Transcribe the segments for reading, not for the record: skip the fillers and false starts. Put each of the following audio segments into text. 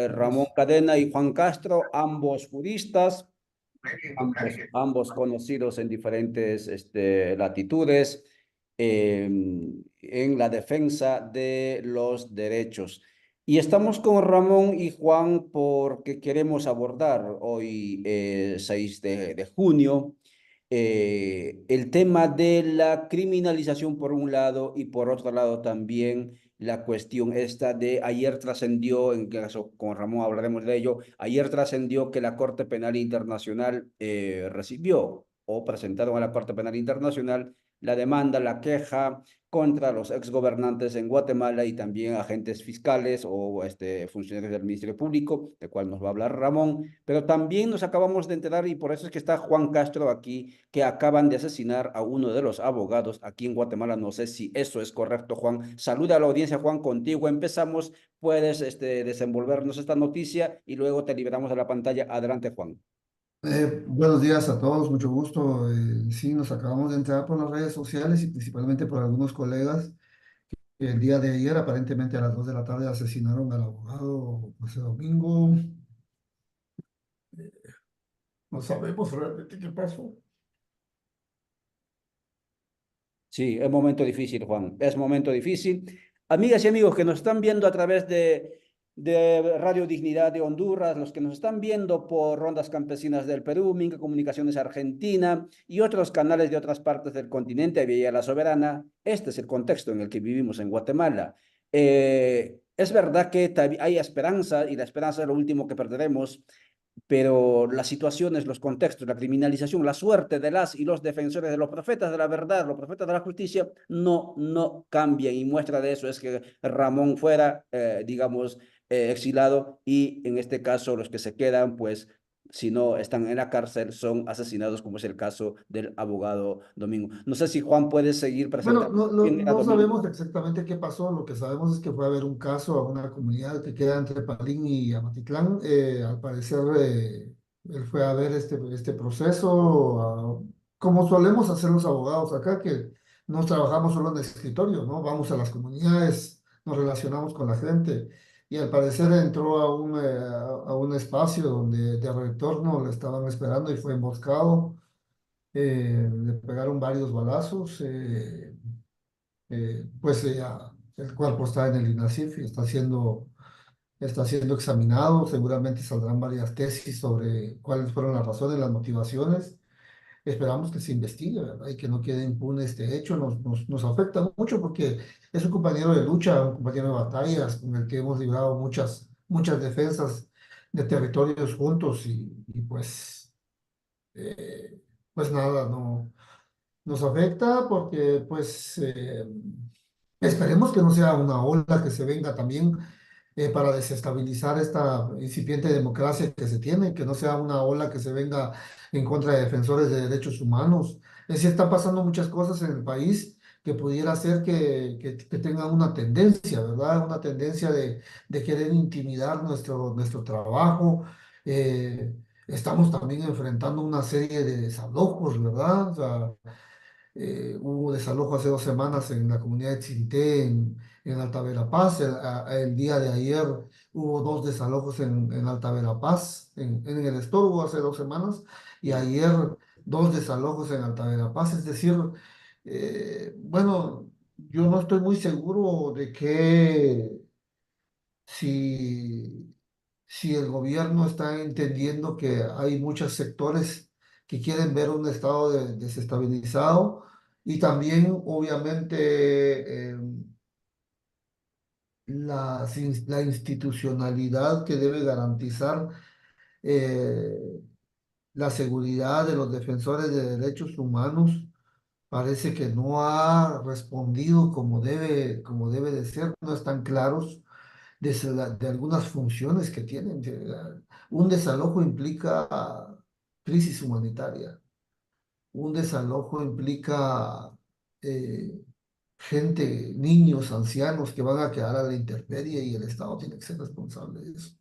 Ramón Cadena y Juan Castro, ambos juristas, ambos conocidos en diferentes latitudes en la defensa de los derechos. Y estamos con Ramón y Juan porque queremos abordar hoy, 6 de junio, el tema de la criminalización por un lado y por otro lado también la cuestión esta de ayer trascendió, en caso con Ramón hablaremos de ello, ayer trascendió que la Corte Penal Internacional recibió o presentaron a la Corte Penal Internacional la demanda, la queja contra los exgobernantes en Guatemala y también agentes fiscales o funcionarios del Ministerio Público, de cual nos va a hablar Ramón, pero también nos acabamos de enterar, y por eso es que está Juan Castro aquí, que acaban de asesinar a uno de los abogados aquí en Guatemala. No sé si eso es correcto, Juan. Saluda a la audiencia, Juan, contigo empezamos. Puedes desenvolvernos esta noticia y luego te liberamos de la pantalla. Adelante, Juan. Buenos días a todos, mucho gusto. Sí, nos acabamos de entrar por las redes sociales y principalmente por algunos colegas que el día de ayer, aparentemente a las 2 de la tarde, asesinaron al abogado José Domingo. No sabemos realmente qué pasó. Sí, es momento difícil, Juan. Es momento difícil. Amigas y amigos que nos están viendo a través de Radio Dignidad de Honduras, los que nos están viendo por Rondas Campesinas del Perú, Minca Comunicaciones Argentina y otros canales de otras partes del continente, Villa La Soberana, este es el contexto en el que vivimos en Guatemala. Es verdad que hay esperanza y la esperanza es lo último que perderemos, pero las situaciones, los contextos, la criminalización, la suerte de las y los defensores de los profetas de la verdad, los profetas de la justicia, no cambian. Y muestra de eso es que Ramón fuera, digamos, exilado, y en este caso los que se quedan, pues, si no están en la cárcel, son asesinados, como es el caso del abogado Domingo. No sé si Juan puede seguir Bueno, presentando quién era no Domingo. sabemos exactamente qué pasó. Lo que sabemos es que fue a haber un caso a una comunidad que queda entre Palín y Amatitlán. Al parecer, él fue a ver este proceso, como solemos hacer los abogados acá, que no trabajamos solo en el escritorio, ¿no? Vamos a las comunidades, nos relacionamos con la gente. Y al parecer entró a un espacio donde de retorno le estaban esperando y fue emboscado. Le pegaron varios balazos. Pues el cuerpo está en el INASIF y está siendo examinado. Seguramente saldrán varias tesis sobre cuáles fueron las razones, las motivaciones. Esperamos que se investigue, ¿verdad? Y que no quede impune este hecho. Nos afecta mucho porque es un compañero de lucha, un compañero de batallas con el que hemos librado muchas defensas de territorios juntos y eh, pues nada, no nos afecta porque esperemos que no sea una ola que se venga también para desestabilizar esta incipiente democracia que se tiene, que no sea una ola que se venga en contra de defensores de derechos humanos. Es decir, están pasando muchas cosas en el país que pudiera hacer que tengan una tendencia, ¿verdad? Una tendencia de querer intimidar nuestro trabajo. Estamos también enfrentando una serie de desalojos, ¿verdad? O sea, hubo desalojo hace 2 semanas en la comunidad de Chinté, en Alta Verapaz. El día de ayer hubo dos desalojos en Alta Verapaz, en el Estorbo hace 2 semanas, y Sí. ayer dos desalojos en Alta Verapaz. Es decir, bueno, yo no estoy muy seguro de que si, si el gobierno está entendiendo que hay muchos sectores que quieren ver un estado desestabilizado y también, obviamente, la institucionalidad que debe garantizar eh, la seguridad de los defensores de derechos humanos. Parece que no ha respondido como debe de ser, no están claros de algunas funciones que tienen. Un desalojo implica crisis humanitaria, un desalojo implica eh, gente, niños, ancianos que van a quedar a la intemperie y el Estado tiene que ser responsable de eso.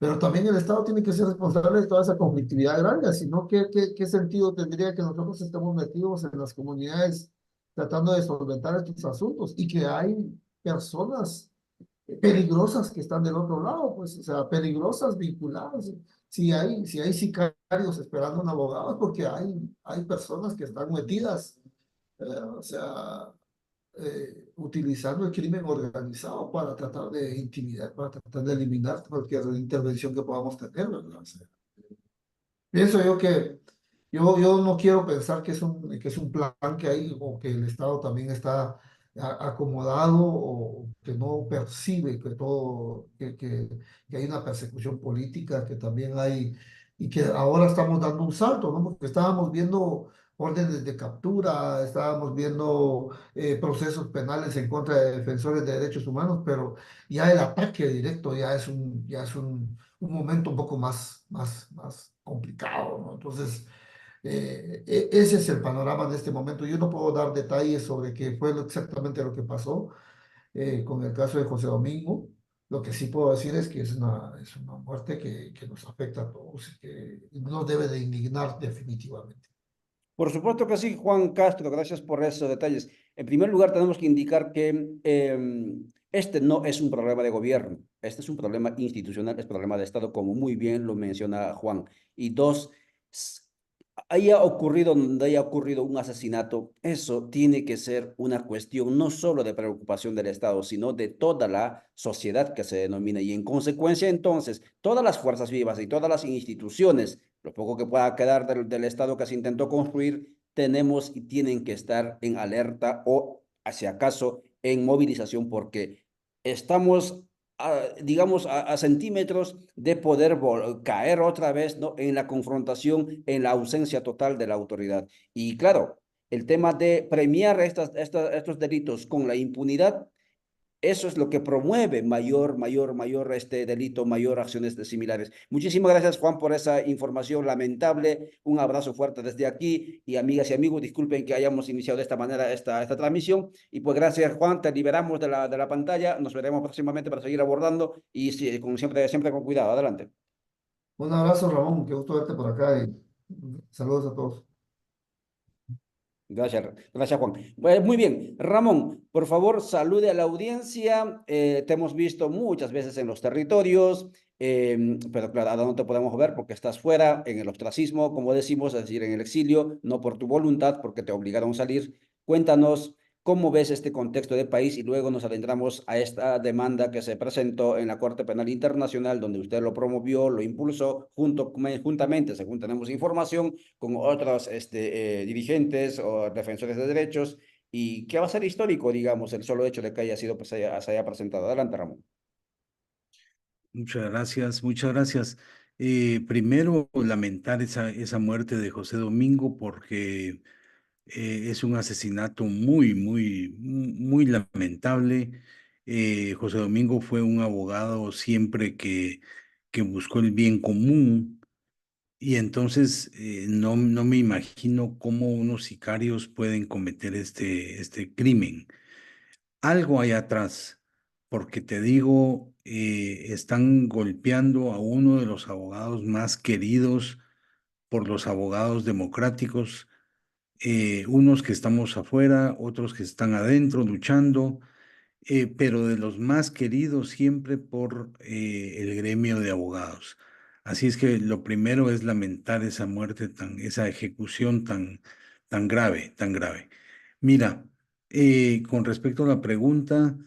Pero también el Estado tiene que ser responsable de toda esa conflictividad grande, si no, ¿qué sentido tendría que nosotros estemos metidos en las comunidades tratando de solventar estos asuntos y que hay personas peligrosas que están del otro lado, pues, o sea, peligrosas vinculadas. Si hay sicarios esperando un abogado, es porque hay personas que están metidas, o sea, utilizando el crimen organizado para tratar de intimidar, para tratar de eliminar cualquier intervención que podamos tener, ¿verdad? O sea, pienso yo que yo no quiero pensar que es un plan que hay o que el Estado también está acomodado o que no percibe que hay una persecución política, que también hay, y que ahora estamos dando un salto, ¿no? Porque estábamos viendo órdenes de captura, estábamos viendo procesos penales en contra de defensores de derechos humanos, pero ya el ataque directo ya es un momento un poco más complicado, ¿no? Entonces, ese es el panorama en este momento. Yo no puedo dar detalles sobre qué fue exactamente lo que pasó con el caso de José Domingo. Lo que sí puedo decir es que es una muerte que nos afecta a todos y que nos debe de indignar definitivamente. Por supuesto que sí, Juan Castro, gracias por esos detalles. En primer lugar, tenemos que indicar que este no es un problema de gobierno, este es un problema institucional, es problema de Estado, como muy bien lo menciona Juan. Y dos, s- haya ocurrido donde haya ocurrido un asesinato, eso tiene que ser una cuestión no solo de preocupación del Estado, sino de toda la sociedad que se denomina. Y en consecuencia, entonces, todas las fuerzas vivas y todas las instituciones, lo poco que pueda quedar del Estado que se intentó construir, tenemos y tienen que estar en alerta o, si acaso, en movilización, porque estamos digamos, a centímetros de poder caer otra vez, ¿no? En la confrontación, en la ausencia total de la autoridad. Y claro, el tema de premiar estos delitos con la impunidad, eso es lo que promueve mayor este delito, mayor acciones de similares. Muchísimas gracias, Juan, por esa información lamentable. Un abrazo fuerte desde aquí. Y amigas y amigos, disculpen que hayamos iniciado de esta manera esta transmisión. Y pues gracias, Juan, te liberamos de la pantalla. Nos veremos próximamente para seguir abordando y sí, como siempre, siempre con cuidado. Adelante. Un abrazo, Ramón, qué gusto verte por acá y saludos a todos. Gracias, Juan. Pues muy bien, Ramón, por favor, salude a la audiencia. Te hemos visto muchas veces en los territorios, pero claro, ahora no te podemos ver porque estás fuera, en el ostracismo, como decimos, es decir, en el exilio, no por tu voluntad, porque te obligaron a salir. Cuéntanos cómo ves este contexto de país y luego nos adentramos a esta demanda que se presentó en la Corte Penal Internacional, donde usted lo promovió, lo impulsó, juntamente, según tenemos información con otros dirigentes o defensores de derechos, y que va a ser histórico, digamos, el solo hecho de que haya sido, pues, se haya presentado. Adelante, Ramón. Muchas gracias, muchas gracias. Primero, lamentar esa muerte de José Domingo porque es un asesinato muy lamentable. José Domingo fue un abogado siempre que buscó el bien común y entonces no me imagino cómo unos sicarios pueden cometer este crimen. Algo hay atrás, porque te digo, están golpeando a uno de los abogados más queridos por los abogados democráticos, unos que estamos afuera, otros que están adentro luchando, pero de los más queridos siempre por el gremio de abogados. Así es que lo primero es lamentar esa muerte esa ejecución tan grave, tan grave. Mira, con respecto a la pregunta,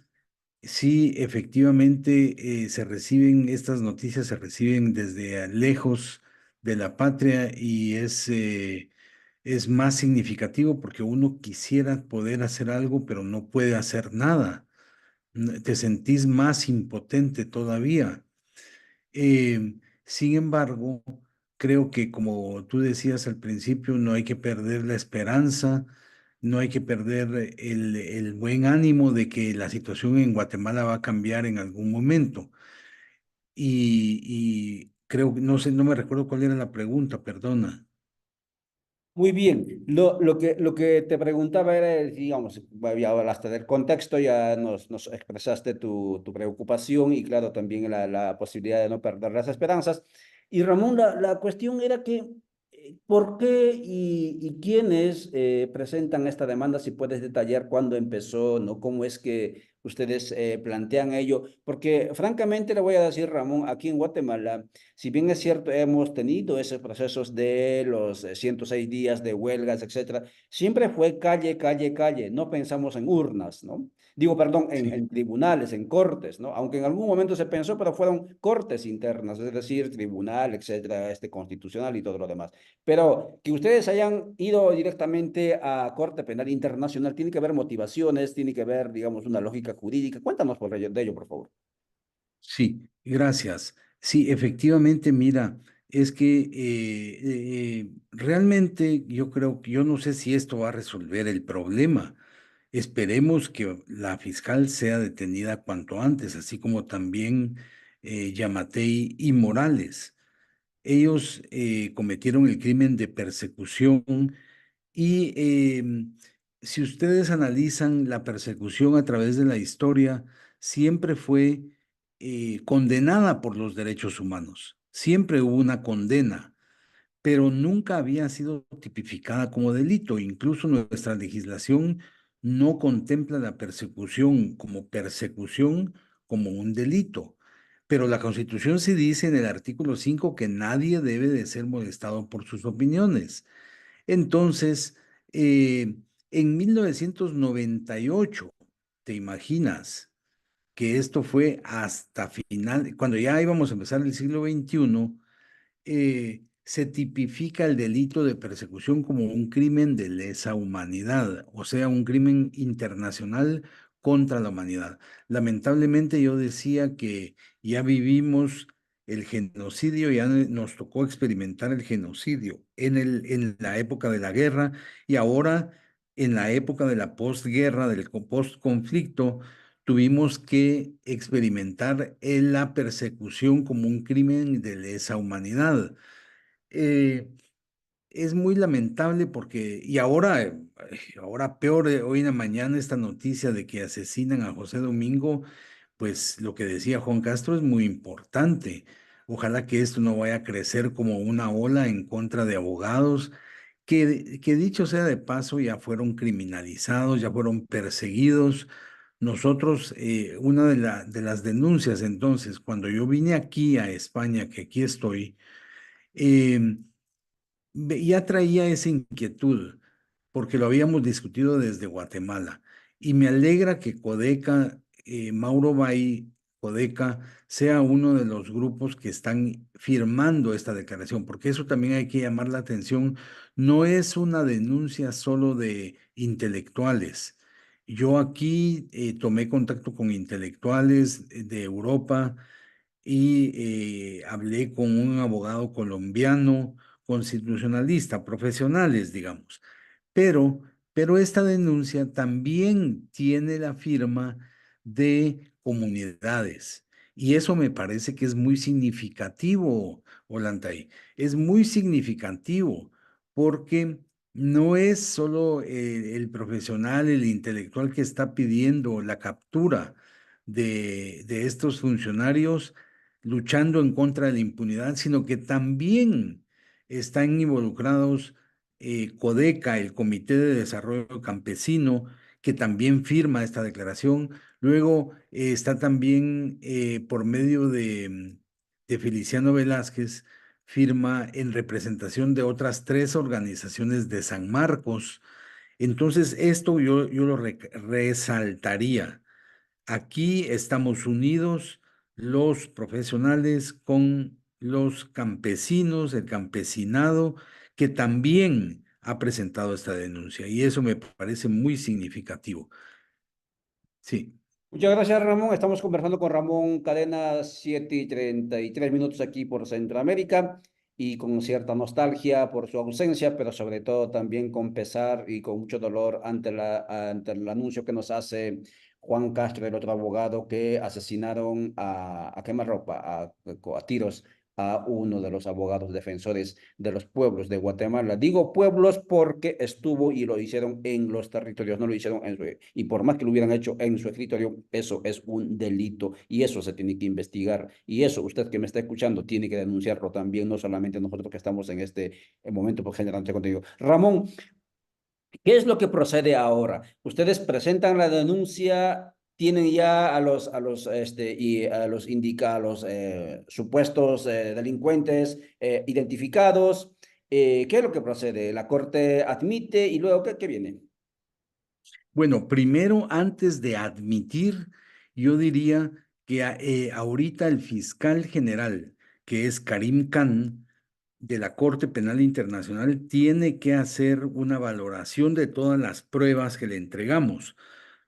sí, efectivamente, estas noticias se reciben desde lejos de la patria y es más significativo porque uno quisiera poder hacer algo, pero no puede hacer nada. Te sentís más impotente todavía. Sin embargo, creo que como tú decías al principio, no hay que perder la esperanza, no hay que perder el buen ánimo de que la situación en Guatemala va a cambiar en algún momento. Y creo, no sé, no me recuerdo cuál era la pregunta, perdona. Muy bien, lo que te preguntaba era, digamos, ya hablaste del contexto, ya nos expresaste tu preocupación y claro, también la posibilidad de no perder las esperanzas. Y Ramón, la cuestión era que, ¿por qué y quiénes presentan esta demanda? Si puedes detallar cuándo empezó, ¿no? ¿Cómo es que ustedes plantean ello? Porque francamente le voy a decir, Ramón, aquí en Guatemala, si bien es cierto, hemos tenido esos procesos de los 106 días de huelgas, etcétera, siempre fue calle, calle, calle. No pensamos en urnas, ¿no? Digo, perdón, Sí. en tribunales, en cortes, ¿no? Aunque en algún momento se pensó, pero fueron cortes internas, es decir, tribunal, etcétera, constitucional y todo lo demás. Pero que ustedes hayan ido directamente a Corte Penal Internacional, tiene que haber motivaciones, tiene que haber, digamos, una lógica jurídica. Cuéntanos de ello, por favor. Sí, gracias. Sí, efectivamente, mira, es que realmente yo creo que yo no sé si esto va a resolver el problema. Esperemos que la fiscal sea detenida cuanto antes, así como también Yamatei y Morales. Ellos cometieron el crimen de persecución y si ustedes analizan la persecución a través de la historia, siempre fue condenada por los derechos humanos. Siempre hubo una condena, pero nunca había sido tipificada como delito. Incluso nuestra legislación no contempla la persecución como un delito. Pero la Constitución sí dice en el artículo 5 que nadie debe de ser molestado por sus opiniones. Entonces, en 1998, ¿te imaginas que esto fue hasta final, cuando ya íbamos a empezar el siglo XXI, se tipifica el delito de persecución como un crimen de lesa humanidad, o sea, un crimen internacional contra la humanidad? Lamentablemente yo decía que ya vivimos el genocidio, ya nos tocó experimentar el genocidio en la época de la guerra y ahora en la época de la posguerra, del postconflicto, tuvimos que experimentar la persecución como un crimen de lesa humanidad. Eh, es muy lamentable porque, y ahora peor, hoy en la mañana esta noticia de que asesinan a José Domingo, pues lo que decía Juan Castro es muy importante. Ojalá que esto no vaya a crecer como una ola en contra de abogados que dicho sea de paso, ya fueron criminalizados, ya fueron perseguidos. Nosotros, una de las denuncias entonces, cuando yo vine aquí a España, que aquí estoy, eh, ya traía esa inquietud, porque lo habíamos discutido desde Guatemala. Y me alegra que Codeca, Mauro Bay, Codeca, sea uno de los grupos que están firmando esta declaración, porque eso también hay que llamar la atención. No es una denuncia solo de intelectuales. Yo aquí tomé contacto con intelectuales de Europa y hablé con un abogado colombiano constitucionalista, profesionales, digamos. Pero, pero esta denuncia también tiene la firma de comunidades. Y eso me parece que es muy significativo, Ollantay. Es muy significativo porque no es solo el profesional, el intelectual que está pidiendo la captura de estos funcionarios luchando en contra de la impunidad, sino que también están involucrados Codeca, el Comité de Desarrollo Campesino, que también firma esta declaración. Luego está también por medio de Feliciano Velázquez, firma en representación de otras 3 organizaciones de San Marcos. Entonces, esto yo lo resaltaría. Aquí estamos unidos los profesionales con los campesinos, el campesinado, que también ha presentado esta denuncia y eso me parece muy significativo. Sí, Muchas gracias, Ramón. Estamos conversando con Ramón Cadena, 7:33 aquí por Centroamérica y con cierta nostalgia por su ausencia, pero sobre todo también con pesar y con mucho dolor ante el anuncio que nos hace Juan Castro, el otro abogado, que asesinaron a quemarropa, a tiros a uno de los abogados defensores de los pueblos de Guatemala. Digo pueblos porque estuvo y lo hicieron en los territorios, no lo hicieron en su, y por más que lo hubieran hecho en su escritorio, eso es un delito y eso se tiene que investigar y eso usted que me está escuchando tiene que denunciarlo también, no solamente nosotros que estamos en este momento por generando este contenido. Ramón, ¿qué es lo que procede ahora? Ustedes presentan la denuncia tienen ya a los supuestos delincuentes identificados. ¿Qué es lo que procede? La Corte admite y luego, ¿qué viene? Bueno, primero, antes de admitir, yo diría que ahorita el fiscal general, que es Karim Khan, de la Corte Penal Internacional, tiene que hacer una valoración de todas las pruebas que le entregamos.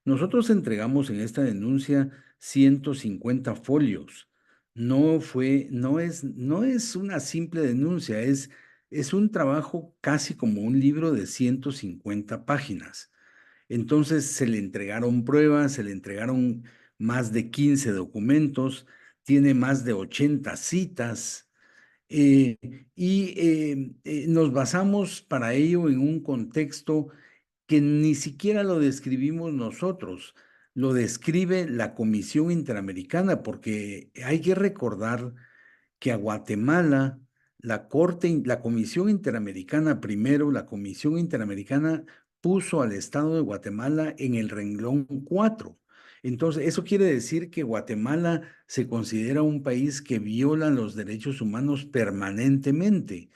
Nosotros entregamos en esta denuncia 150 folios. No es una simple denuncia, es un trabajo casi como un libro de 150 páginas. Entonces se le entregaron pruebas, se le entregaron más de 15 documentos, tiene más de 80 citas, eh, y nos basamos para ello en un contexto que ni siquiera lo describimos nosotros, lo describe la Comisión Interamericana, porque hay que recordar que a Guatemala, la Comisión Interamericana primero, la Comisión Interamericana puso al Estado de Guatemala en el renglón 4. Entonces, eso quiere decir que Guatemala se considera un país que viola los derechos humanos permanentemente.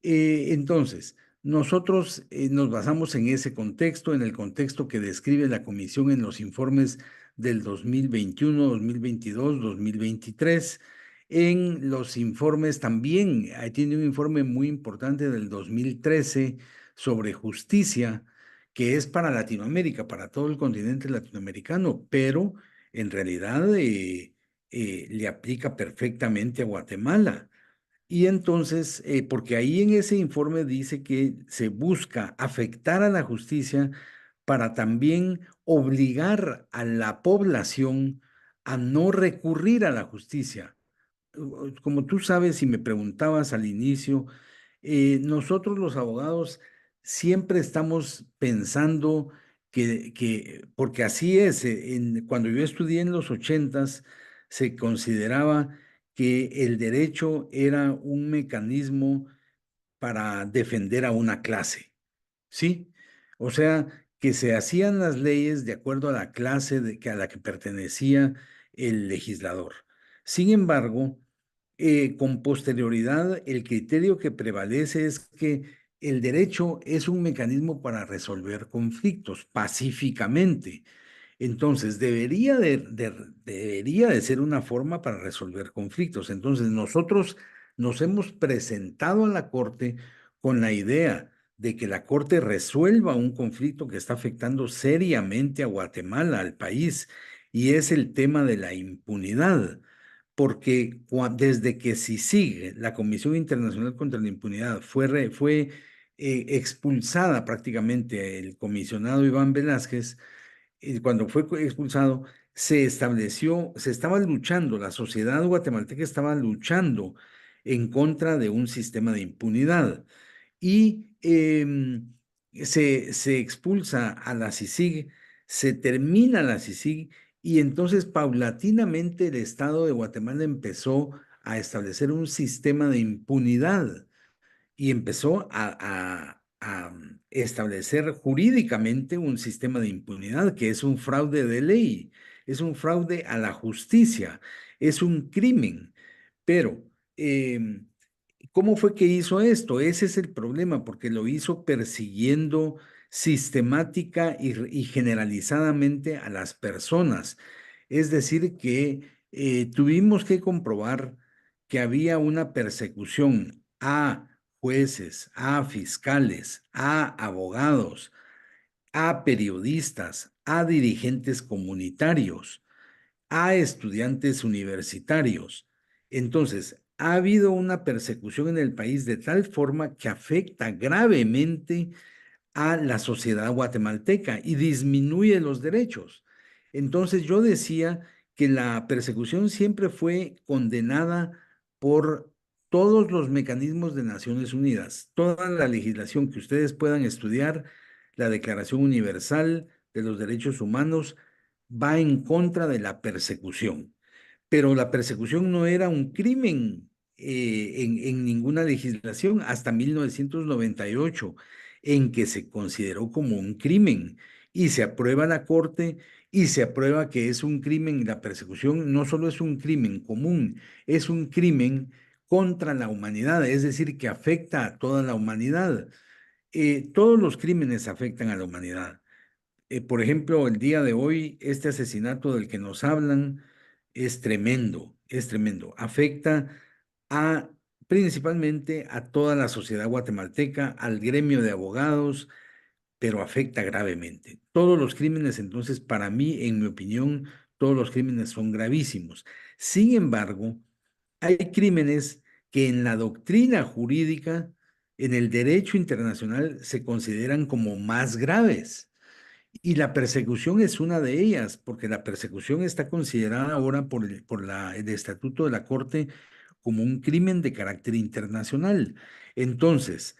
Entonces, nosotros nos basamos en ese contexto, en el contexto que describe la Comisión en los informes del 2021, 2022, 2023. En los informes también, tiene un informe muy importante del 2013 sobre justicia, que es para Latinoamérica, para todo el continente latinoamericano, pero en realidad le aplica perfectamente a Guatemala. Y entonces, porque ahí en ese informe dice que se busca afectar a la justicia para también obligar a la población a no recurrir a la justicia. Como tú sabes y me preguntabas al inicio, nosotros los abogados siempre estamos pensando porque así es, cuando yo estudié en los 80s, se consideraba que el derecho era un mecanismo para defender a una clase, ¿sí? O sea, que se hacían las leyes de acuerdo a la clase a la que pertenecía el legislador. Sin embargo, con posterioridad, el criterio que prevalece es que el derecho es un mecanismo para resolver conflictos pacíficamente. Entonces, debería de ser una forma para resolver conflictos. Entonces, nosotros nos hemos presentado a la Corte con la idea de que la Corte resuelva un conflicto que está afectando seriamente a Guatemala, al país, y es el tema de la impunidad. Porque desde que CICIG, la Comisión Internacional contra la Impunidad, fue expulsada prácticamente el comisionado Iván Velázquez, cuando fue expulsado, se estaba luchando, la sociedad guatemalteca estaba luchando en contra de un sistema de impunidad. Y se expulsa a la CICIG, se termina la CICIG, y entonces paulatinamente el Estado de Guatemala empezó a establecer un sistema de impunidad y empezó a establecer jurídicamente un sistema de impunidad que es un fraude de ley, es un fraude a la justicia, es un crimen. Pero, ¿cómo fue que hizo esto? Ese es el problema, porque lo hizo persiguiendo sistemática y generalizadamente a las personas. Es decir, que tuvimos que comprobar que había una persecución a jueces, a fiscales, a abogados, a periodistas, a dirigentes comunitarios, a estudiantes universitarios. Entonces, ha habido una persecución en el país de tal forma que afecta gravemente a la sociedad guatemalteca y disminuye los derechos. Entonces yo decía que la persecución siempre fue condenada por todos los mecanismos de Naciones Unidas, toda la legislación que ustedes puedan estudiar, la Declaración Universal de los Derechos Humanos va en contra de la persecución, pero la persecución no era un crimen en ninguna legislación hasta 1998, en que se consideró como un crimen y se aprueba la Corte y se aprueba que es un crimen, y la persecución no solo es un crimen común, es un crimen contra la humanidad, es decir, que afecta a toda la humanidad. Todos los crímenes afectan a la humanidad. Por ejemplo, el día de hoy, este asesinato del que nos hablan es tremendo, es tremendo. Afecta a principalmente a toda la sociedad guatemalteca, al gremio de abogados, pero afecta gravemente. Todos los crímenes, entonces, para mí, en mi opinión, todos los crímenes son gravísimos. Sin embargo, hay crímenes que en la doctrina jurídica, en el derecho internacional, se consideran como más graves. Y la persecución es una de ellas, porque la persecución está considerada ahora el Estatuto de la Corte como un crimen de carácter internacional. Entonces,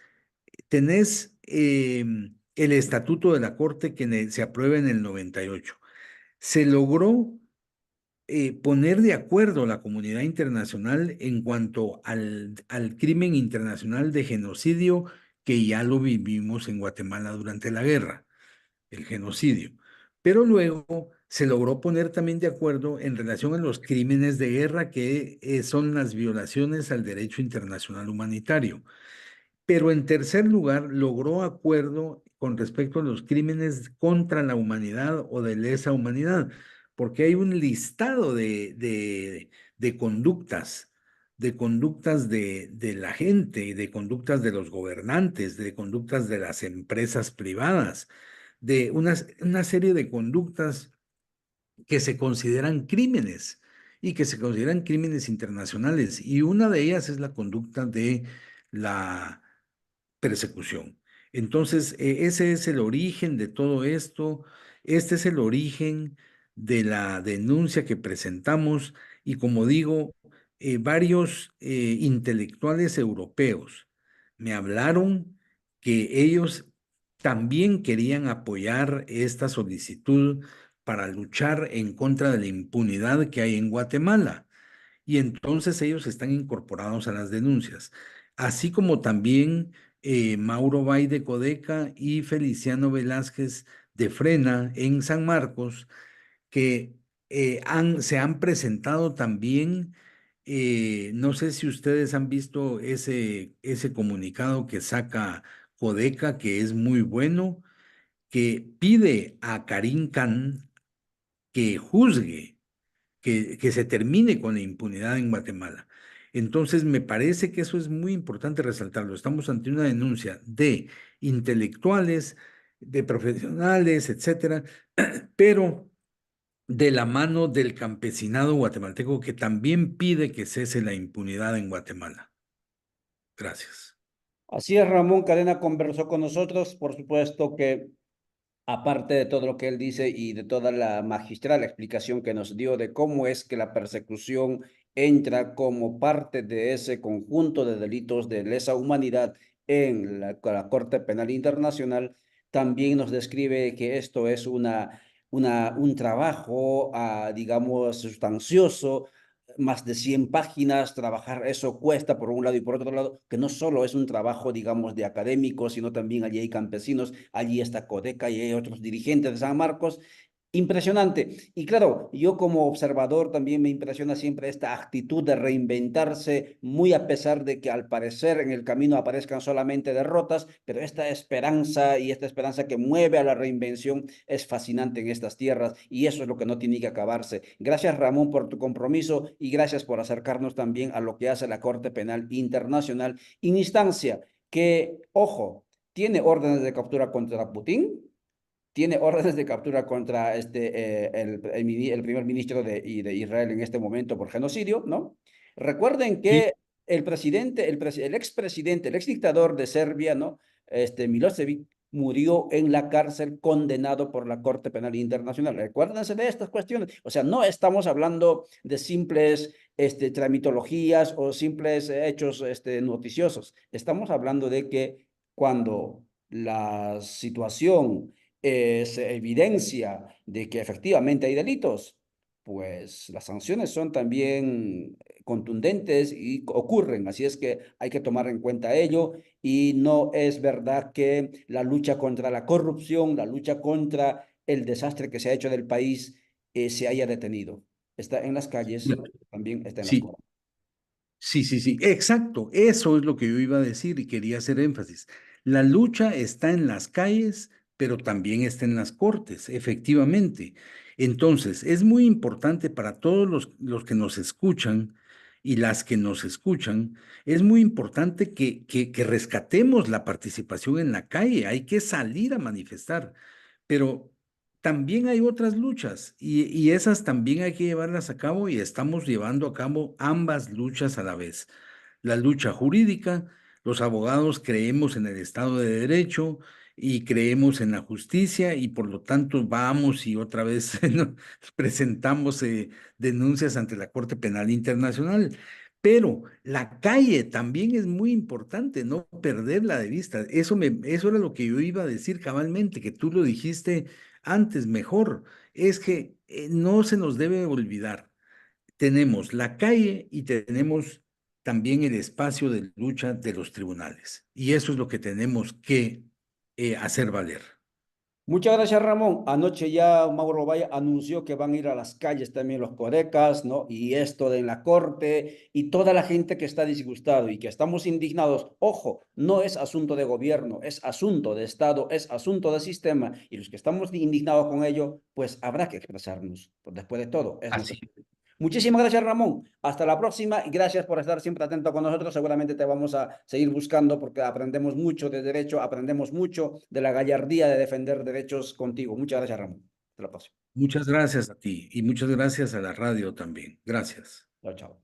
tenés el Estatuto de la Corte que se aprueba en el 98. Se logró poner de acuerdo a la comunidad internacional en cuanto al crimen internacional de genocidio que ya lo vivimos en Guatemala durante la guerra, el genocidio. Pero luego se logró poner también de acuerdo en relación a los crímenes de guerra que son las violaciones al derecho internacional humanitario. Pero en tercer lugar, logró acuerdo con respecto a los crímenes contra la humanidad o de lesa humanidad, porque hay un listado de conductas de la gente, de conductas de los gobernantes, de conductas de las empresas privadas, de una serie de conductas que se consideran crímenes y que se consideran crímenes internacionales. Y una de ellas es la conducta de la persecución. Entonces, ese es el origen de todo esto, este es el origen de la denuncia que presentamos y como digo, varios intelectuales europeos me hablaron que ellos también querían apoyar esta solicitud para luchar en contra de la impunidad que hay en Guatemala y entonces ellos están incorporados a las denuncias, así como también Mauro Bay de Codeca y Feliciano Velázquez de Frena en San Marcos, que se han presentado también, no sé si ustedes han visto ese comunicado que saca Codeca, que es muy bueno, que pide a Karim Khan que juzgue que se termine con la impunidad en Guatemala. Entonces, me parece que eso es muy importante resaltarlo. Estamos ante una denuncia de intelectuales, de profesionales, etcétera, pero de la mano del campesinado guatemalteco que también pide que cese la impunidad en Guatemala. Gracias. Así es, Ramón Cadena conversó con nosotros, por supuesto que aparte de todo lo que él dice y de toda la magistral explicación que nos dio de cómo es que la persecución entra como parte de ese conjunto de delitos de lesa humanidad en la Corte Penal Internacional, también nos describe que esto es un trabajo, digamos, sustancioso, más de 100 páginas, trabajar eso cuesta por un lado y por otro lado, que no solo es un trabajo, digamos, de académicos, sino también allí hay campesinos, allí está Codeca y hay otros dirigentes de San Marcos. Impresionante. Y claro, yo como observador también me impresiona siempre esta actitud de reinventarse, muy a pesar de que al parecer en el camino aparezcan solamente derrotas, pero esta esperanza y esta esperanza que mueve a la reinvención es fascinante en estas tierras y eso es lo que no tiene que acabarse. Gracias Ramón por tu compromiso y gracias por acercarnos también a lo que hace la Corte Penal Internacional, instancia que, ojo, tiene órdenes de captura contra Putin, tiene órdenes de captura contra el primer ministro de Israel en este momento por genocidio, ¿no? Recuerden Sí, que el presidente, el expresidente, el exdictador de Serbia, ¿no? Milosevic, murió en la cárcel condenado por la Corte Penal Internacional. Recuérdense de estas cuestiones. O sea, no estamos hablando de simples tramitologías o simples hechos noticiosos. Estamos hablando de que cuando la situación se evidencia de que efectivamente hay delitos, pues las sanciones son también contundentes y ocurren. Así es que hay que tomar en cuenta ello y no es verdad que la lucha contra la corrupción, la lucha contra el desastre que se ha hecho del país se haya detenido. Está en las calles, también está en las Sí, cortes. sí, sí, sí, exacto. Eso es lo que yo iba a decir y quería hacer énfasis. La lucha está en las calles, pero también está en las cortes, efectivamente. Entonces, es muy importante para todos los que nos escuchan y las que nos escuchan, es muy importante que rescatemos la participación en la calle. Hay que salir a manifestar, pero también hay otras luchas y esas también hay que llevarlas a cabo y estamos llevando a cabo ambas luchas a la vez. La lucha jurídica, los abogados creemos en el Estado de Derecho y creemos en la justicia y por lo tanto vamos y otra vez ¿no? presentamos denuncias ante la Corte Penal Internacional. Pero la calle también es muy importante, no perderla de vista. Eso era lo que yo iba a decir cabalmente, que tú lo dijiste antes mejor. Es que no se nos debe olvidar. Tenemos la calle y tenemos también el espacio de lucha de los tribunales. Y eso es lo que tenemos que hacer valer. Muchas gracias, Ramón. Anoche ya Mauro Valle anunció que van a ir a las calles también los corecas, ¿no? Y esto de en la corte y toda la gente que está disgustado y que estamos indignados. Ojo, no es asunto de gobierno, es asunto de Estado, es asunto de sistema. Y los que estamos indignados con ello, pues habrá que expresarnos. Pues después de todo, es nuestro. Así. Muchísimas gracias, Ramón. Hasta la próxima y gracias por estar siempre atento con nosotros. Seguramente te vamos a seguir buscando porque aprendemos mucho de derecho, aprendemos mucho de la gallardía de defender derechos contigo. Muchas gracias, Ramón. Hasta la próxima. Muchas gracias a ti y muchas gracias a la radio también. Gracias. Chao, chao.